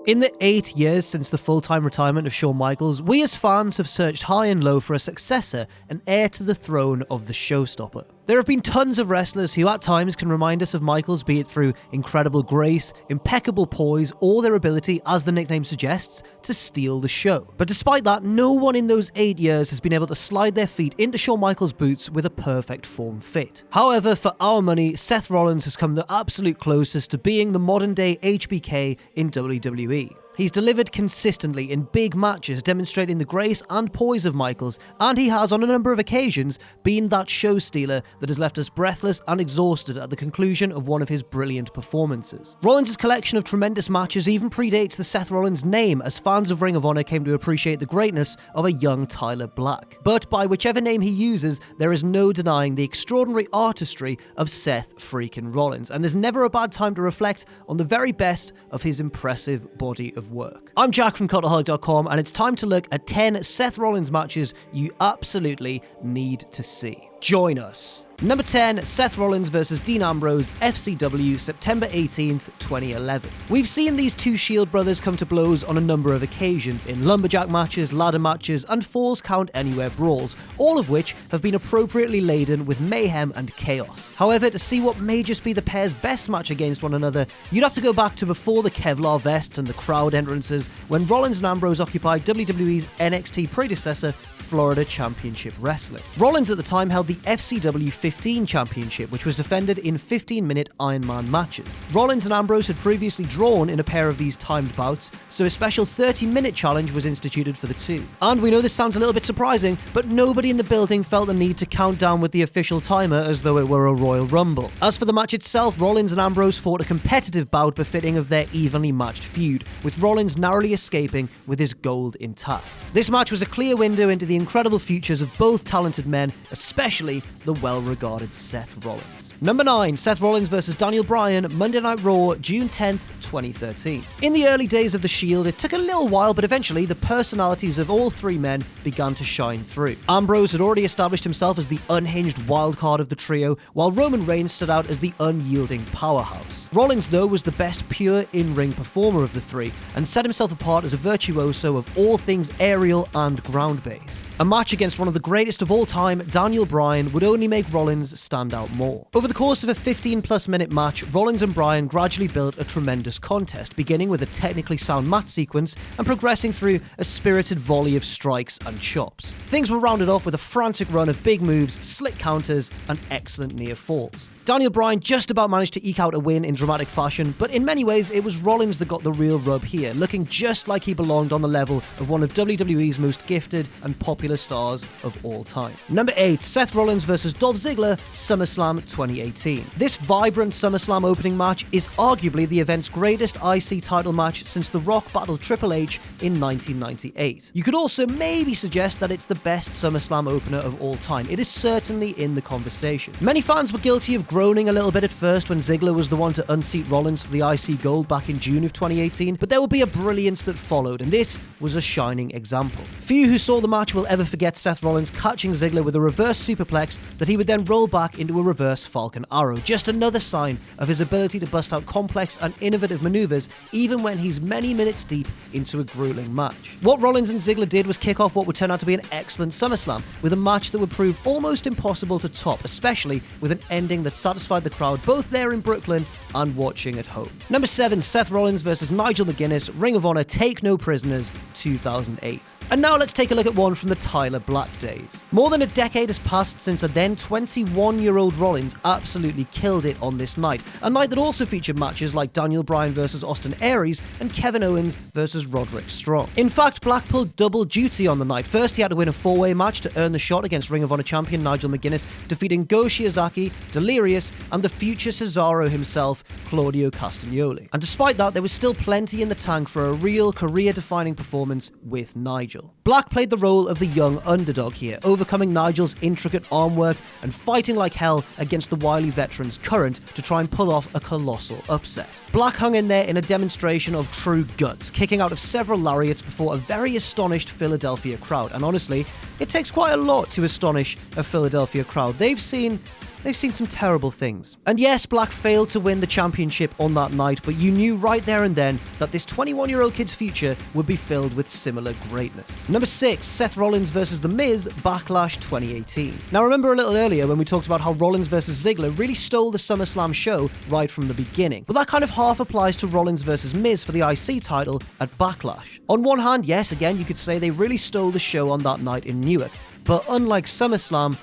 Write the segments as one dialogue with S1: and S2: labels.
S1: In the 8 years since the full-time retirement of Shawn Michaels, we as fans have searched high and low for a successor and heir to the throne of the showstopper. There have been tons of wrestlers who at times can remind us of Michaels, be it through incredible grace, impeccable poise, or their ability, as the nickname suggests, to steal the show. But despite that, no one in those 8 years has been able to slide their feet into Shawn Michaels' boots with a perfect form fit. However, for our money, Seth Rollins has come the absolute closest to being the modern-day HBK in WWE. He's delivered consistently in big matches, demonstrating the grace and poise of Michaels, and he has on a number of occasions been that show stealer that has left us breathless and exhausted at the conclusion of one of his brilliant performances. Rollins' collection of tremendous matches even predates the Seth Rollins name, as fans of Ring of Honor came to appreciate the greatness of a young Tyler Black. But by whichever name he uses, there is no denying the extraordinary artistry of Seth Freakin Rollins, and there's never a bad time to reflect on the very best of his impressive body of work. I'm Jack from Cultaholic.com, and it's time to look at 10 Seth Rollins matches you absolutely need to see. Join us. Number 10, Seth Rollins vs Dean Ambrose, FCW, September 18th, 2011. We've seen these two Shield brothers come to blows on a number of occasions, in lumberjack matches, ladder matches, and Falls Count Anywhere brawls, all of which have been appropriately laden with mayhem and chaos. However, to see what may just be the pair's best match against one another, you'd have to go back to before the Kevlar vests and the crowd entrances, when Rollins and Ambrose occupied WWE's NXT predecessor, Florida Championship Wrestling. Rollins at the time held the FCW 15 Championship, which was defended in 15-minute Iron Man matches. Rollins and Ambrose had previously drawn in a pair of these timed bouts, so a special 30-minute challenge was instituted for the two. And we know this sounds a little bit surprising, but nobody in the building felt the need to count down with the official timer as though it were a Royal Rumble. As for the match itself, Rollins and Ambrose fought a competitive bout befitting of their evenly matched feud, with Rollins narrowly escaping with his gold intact. This match was a clear window into the incredible futures of both talented men, especially the well-regarded Seth Rollins. Number 9, Seth Rollins vs Daniel Bryan, Monday Night Raw, June 10th, 2013. In the early days of the Shield, it took a little while, but eventually the personalities of all three men began to shine through. Ambrose had already established himself as the unhinged wildcard of the trio, while Roman Reigns stood out as the unyielding powerhouse. Rollins, though, was the best pure in-ring performer of the three, and set himself apart as a virtuoso of all things aerial and ground-based. A match against one of the greatest of all time, Daniel Bryan, would only make Rollins stand out more. Over the course of a 15-plus minute match, Rollins and Bryan gradually built a tremendous contest, beginning with a technically sound mat sequence and progressing through a spirited volley of strikes and chops. Things were rounded off with a frantic run of big moves, slick counters, and excellent near falls. Daniel Bryan just about managed to eke out a win in dramatic fashion, but in many ways it was Rollins that got the real rub here, looking just like he belonged on the level of one of WWE's most gifted and popular stars of all time. Number 8, Seth Rollins vs Dolph Ziggler, SummerSlam 2018. This vibrant SummerSlam opening match is arguably the event's greatest IC title match since The Rock battled Triple H in 1998. You could also maybe suggest that it's the best SummerSlam opener of all time. It is certainly in the conversation. Many fans were guilty of groaning a little bit at first when Ziggler was the one to unseat Rollins for the IC gold back in June of 2018, but there would be a brilliance that followed, and this was a shining example. Few who saw the match will ever forget Seth Rollins catching Ziggler with a reverse superplex that he would then roll back into a reverse Falcon Arrow, just another sign of his ability to bust out complex and innovative maneuvers even when he's many minutes deep into a grueling match. What Rollins and Ziggler did was kick off what would turn out to be an excellent SummerSlam, with a match that would prove almost impossible to top, especially with an ending that satisfied the crowd both there in Brooklyn and watching at home. Number 7, Seth Rollins vs Nigel McGuinness, Ring of Honor Take No Prisoners, 2008. And now let's take a look at one from the Tyler Black days. More than a decade has passed since a then 21-year-old Rollins absolutely killed it on this night, a night that also featured matches like Daniel Bryan vs Austin Aries and Kevin Owens vs Roderick Strong. In fact, Black pulled double duty on the night. First, he had to win a 4-way match to earn the shot against Ring of Honor champion Nigel McGuinness, defeating Go Shiozaki, Delirious, and the future Cesaro himself, Claudio Castagnoli. And despite that, there was still plenty in the tank for a real career-defining performance with Nigel. Black played the role of the young underdog here, overcoming Nigel's intricate arm work and fighting like hell against the wily veteran's current to try and pull off a colossal upset. Black hung in there in a demonstration of true guts, kicking out of several lariats before a very astonished Philadelphia crowd. And honestly, it takes quite a lot to astonish a Philadelphia crowd. They've seen they've seen some terrible things. And yes, Black failed to win the championship on that night, but you knew right there and then that this 21-year-old kid's future would be filled with similar greatness. Number 6, Seth Rollins vs. The Miz, Backlash 2018. Now remember a little earlier when we talked about how Rollins vs. Ziggler really stole the SummerSlam show right from the beginning. But that kind of half applies to Rollins vs. Miz for the IC title at Backlash. On one hand, yes, again, you could say they really stole the show on that night in Newark. But unlike SummerSlam,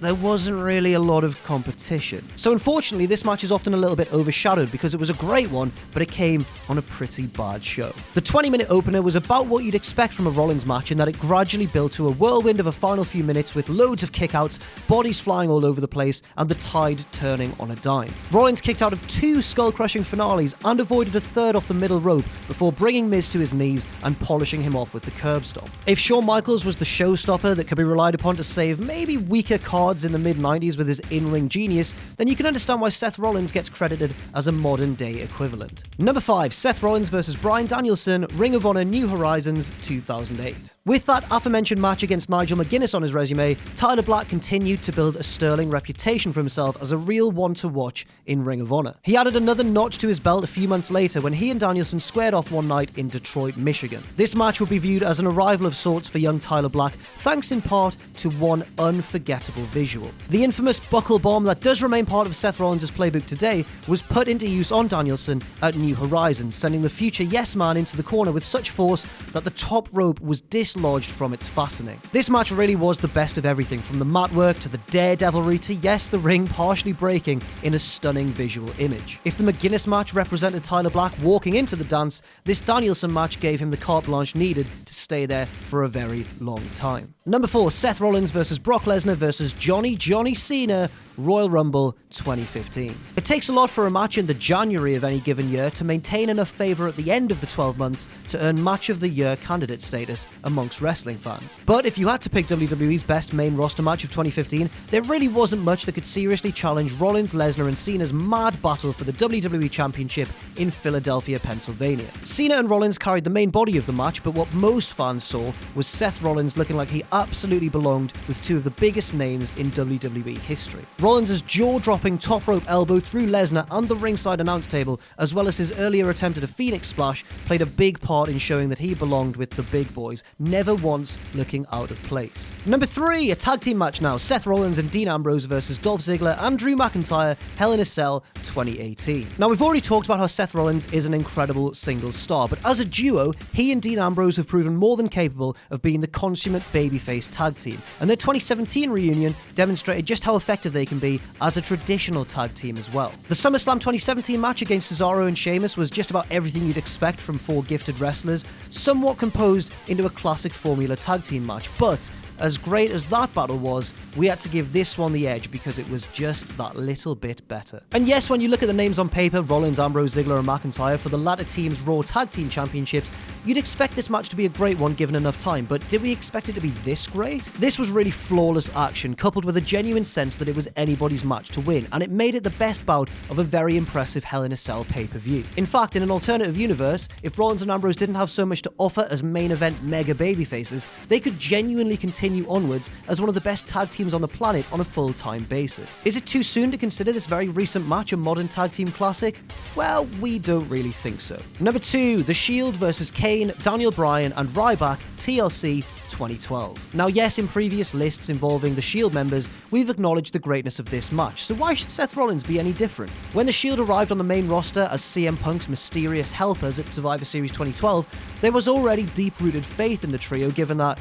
S1: there wasn't really a lot of competition. So unfortunately, this match is often a little bit overshadowed because it was a great one, but it came on a pretty bad show. The 20-minute opener was about what you'd expect from a Rollins match in that it gradually built to a whirlwind of a final few minutes with loads of kickouts, bodies flying all over the place, and the tide turning on a dime. Rollins kicked out of 2 skull-crushing finales and avoided a third off the middle rope before bringing Miz to his knees and polishing him off with the curb stomp. If Shawn Michaels was the showstopper that could be relied upon to save maybe weaker cards in the mid-90s with his in-ring genius, then you can understand why Seth Rollins gets credited as a modern-day equivalent. Number 5, Seth Rollins vs. Bryan Danielson, Ring of Honor New Horizons 2008. With that aforementioned match against Nigel McGuinness on his resume, Tyler Black continued to build a sterling reputation for himself as a real one to watch in Ring of Honor. He added another notch to his belt a few months later when he and Danielson squared off one night in Detroit, Michigan. This match would be viewed as an arrival of sorts for young Tyler Black, thanks in part to one unforgettable visual. The infamous buckle bomb that does remain part of Seth Rollins' playbook today was put into use on Danielson at New Horizons, sending the future Yes Man into the corner with such force that the top rope was dislodged from its fastening. This match really was the best of everything, from the mat work to the daredevilry to, yes, the ring partially breaking in a stunning visual image. If the McGuinness match represented Tyler Black walking into the dance, this Danielson match gave him the carte blanche needed to stay there for a very long time. Number 4, Seth Rollins vs. Brock Lesnar vs. Johnny Cena, Royal Rumble 2015. It takes a lot for a match in the January of any given year to maintain enough favour at the end of the 12 months to earn Match of the Year candidate status amongst wrestling fans. But if you had to pick WWE's best main roster match of 2015, there really wasn't much that could seriously challenge Rollins, Lesnar and Cena's mad battle for the WWE Championship in Philadelphia, Pennsylvania. Cena and Rollins carried the main body of the match, but what most fans saw was Seth Rollins looking like he absolutely belonged with 2 of the biggest names in WWE history. Rollins' jaw-dropping top rope elbow through Lesnar and the ringside announce table, as well as his earlier attempt at a Phoenix Splash, played a big part in showing that he belonged with the big boys, never once looking out of place. Number 3, a tag team match now, Seth Rollins and Dean Ambrose versus Dolph Ziggler and Drew McIntyre, Hell in a Cell 2018. Now we've already talked about how Seth Rollins is an incredible single star, but as a duo, he and Dean Ambrose have proven more than capable of being the consummate babyface tag team, and their 2017 reunion demonstrated just how effective they can be as a traditional tag team as well. The SummerSlam 2017 match against Cesaro and Sheamus was just about everything you'd expect from 4 gifted wrestlers, somewhat composed into a classic formula tag team match, but as great as that battle was, we had to give this one the edge because it was just that little bit better. And yes, when you look at the names on paper, Rollins, Ambrose, Ziggler and McIntyre for the latter team's Raw Tag Team Championships, you'd expect this match to be a great one given enough time, but did we expect it to be this great? This was really flawless action, coupled with a genuine sense that it was anybody's match to win, and it made it the best bout of a very impressive Hell in a Cell pay-per-view. In fact, in an alternative universe, if Rollins and Ambrose didn't have so much to offer as main event mega babyfaces, they could genuinely continue onwards as one of the best tag teams on the planet on a full-time basis. Is it too soon to consider this very recent match a modern tag team classic? Well, we don't really think so. Number 2, The Shield vs. Kane, Daniel Bryan and Ryback, TLC 2012. Now yes, in previous lists involving the Shield members, we've acknowledged the greatness of this match, so why should Seth Rollins be any different? When the Shield arrived on the main roster as CM Punk's mysterious helpers at Survivor Series 2012, there was already deep-rooted faith in the trio given that,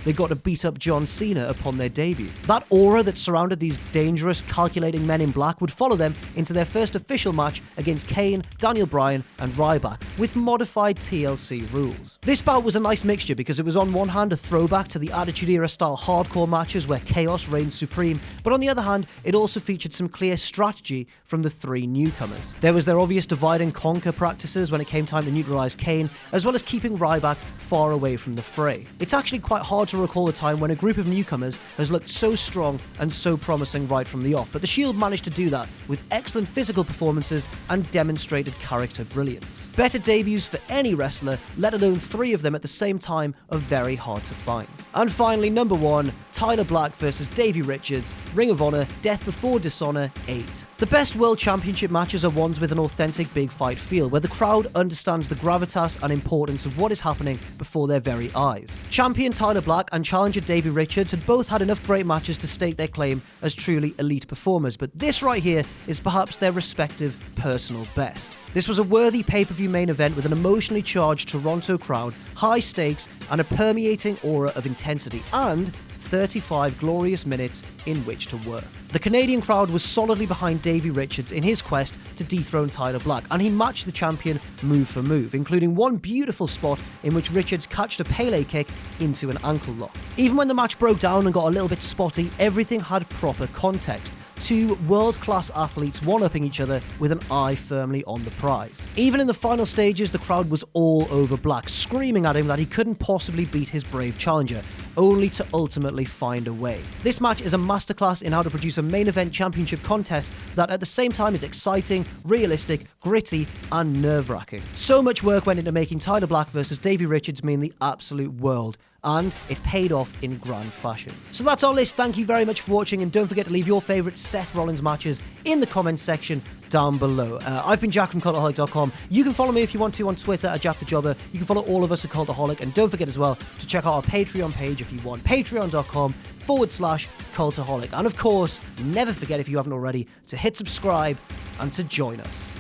S1: they got to beat up John Cena upon their debut. That aura that surrounded these dangerous, calculating men in black would follow them into their first official match against Kane, Daniel Bryan and Ryback, with modified TLC rules. This bout was a nice mixture because it was on one hand a throwback to the Attitude Era style hardcore matches where chaos reigned supreme, but on the other hand, it also featured some clear strategy from the 3 newcomers. There was their obvious divide and conquer practices when it came time to neutralize Kane, as well as keeping Ryback far away from the fray. It's actually quite hard to recall a time when a group of newcomers has looked so strong and so promising right from the off, but the Shield managed to do that with excellent physical performances and demonstrated character brilliance. Better debuts for any wrestler, let alone 3 of them at the same time, are very hard to find. And finally, number 1, Tyler Black versus Davey Richards, Ring of Honor, Death Before Dishonor 8. The best World Championship matches are ones with an authentic big fight feel, where the crowd understands the gravitas and importance of what is happening before their very eyes. Champion Tyler Black and challenger Davey Richards had both had enough great matches to stake their claim as truly elite performers, but this right here is perhaps their respective personal best. This was a worthy pay-per-view main event with an emotionally charged Toronto crowd, high stakes, and a permeating aura of intensity, and 35 glorious minutes in which to work. The Canadian crowd was solidly behind Davey Richards in his quest to dethrone Tyler Black, and he matched the champion move for move, including one beautiful spot in which Richards catched a Pele kick into an ankle lock. Even when the match broke down and got a little bit spotty, everything had proper context. Two world-class athletes one-upping each other with an eye firmly on the prize. Even in the final stages, the crowd was all over Black, screaming at him that he couldn't possibly beat his brave challenger, only to ultimately find a way. This match is a masterclass in how to produce a main event championship contest that at the same time is exciting, realistic, gritty, and nerve-wracking. So much work went into making Tyler Black versus Davey Richards mean the absolute world, and it paid off in grand fashion. So that's our list. Thank you very much for watching, and don't forget to leave your favourite Seth Rollins matches in the comments section down below. I've been Jack from Cultaholic.com. You can follow me if you want to on Twitter at JackTheJobber. You can follow all of us at Cultaholic, and don't forget as well to check out our Patreon page if you want. Patreon.com/Cultaholic. And of course, never forget, if you haven't already, to hit subscribe and to join us.